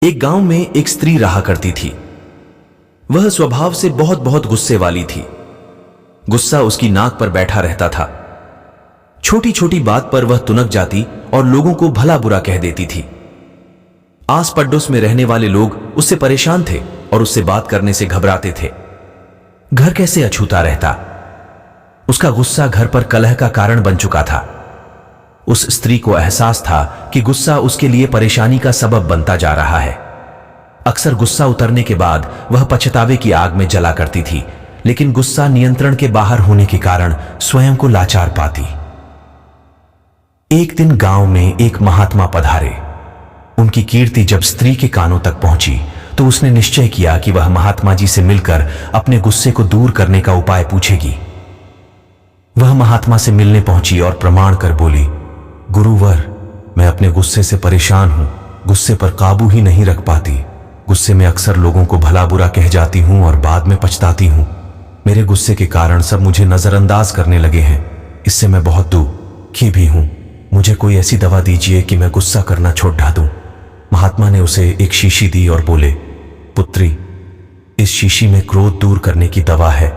एक गांव में एक स्त्री रहा करती थी। वह स्वभाव से बहुत बहुत गुस्से वाली थी। गुस्सा उसकी नाक पर बैठा रहता था। छोटी छोटी बात पर वह तुनक जाती और लोगों को भला बुरा कह देती थी। आस पड़ोस में रहने वाले लोग उससे परेशान थे और उससे बात करने से घबराते थे। घर कैसे अछूता रहता। उसका गुस्सा घर पर कलह का कारण बन चुका था। उस स्त्री को एहसास था कि गुस्सा उसके लिए परेशानी का सबब बनता जा रहा है। अक्सर गुस्सा उतरने के बाद वह पछतावे की आग में जला करती थी, लेकिन गुस्सा नियंत्रण के बाहर होने के कारण स्वयं को लाचार पाती। एक दिन गांव में एक महात्मा पधारे। उनकी कीर्ति जब स्त्री के कानों तक पहुंची तो उसने निश्चय किया कि वह महात्मा जी से मिलकर अपने गुस्से को दूर करने का उपाय पूछेगी। वह महात्मा से मिलने पहुंची और प्रमाण कर बोली, गुरुवर, मैं अपने गुस्से से परेशान हूं। गुस्से पर काबू ही नहीं रख पाती। गुस्से में अक्सर लोगों को भला बुरा कह जाती हूं और बाद में पछताती हूं। मेरे गुस्से के कारण सब मुझे नजरअंदाज करने लगे हैं। इससे मैं बहुत दुखी भी हूं। मुझे कोई ऐसी दवा दीजिए कि मैं गुस्सा करना छोड़ दूं। महात्मा ने उसे एक शीशी दी और बोले, पुत्री, इस शीशी में क्रोध दूर करने की दवा है।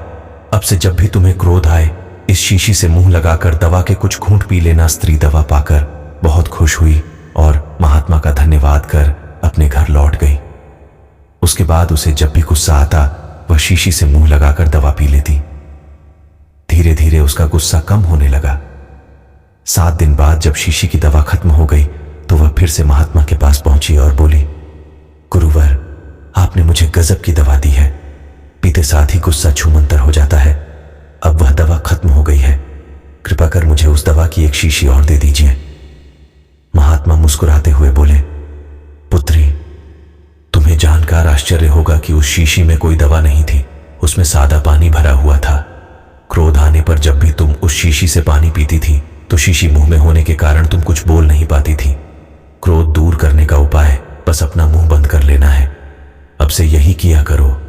अब से जब भी तुम्हें क्रोध आए, इस शीशी से मुंह लगाकर दवा के कुछ घूंट पी लेना। स्त्री दवा पाकर बहुत खुश हुई और महात्मा का धन्यवाद कर अपने घर लौट गई। उसके बाद उसे जब भी गुस्सा आता, वह शीशी से मुंह लगाकर दवा पी लेती। धीरे धीरे उसका गुस्सा कम होने लगा। 7 दिन बाद जब शीशी की दवा खत्म हो गई तो वह फिर से महात्मा के पास पहुंची और बोली, गुरुवर, आपने मुझे गजब की दवा दी है। पीते साथ ही गुस्सा छूमंतर हो जाता है। अब वह दवा खत्म हो गई है। कृपा कर मुझे उस दवा की एक शीशी और दे दीजिए। महात्मा मुस्कुराते हुए बोले, पुत्री, तुम्हें जानकर आश्चर्य होगा कि उस शीशी में कोई दवा नहीं थी। उसमें सादा पानी भरा हुआ था। क्रोध आने पर जब भी तुम उस शीशी से पानी पीती थी तो शीशी मुंह में होने के कारण तुम कुछ बोल नहीं पाती थी। क्रोध दूर करने का उपाय बस अपना मुंह बंद कर लेना है। अब से यही किया करो।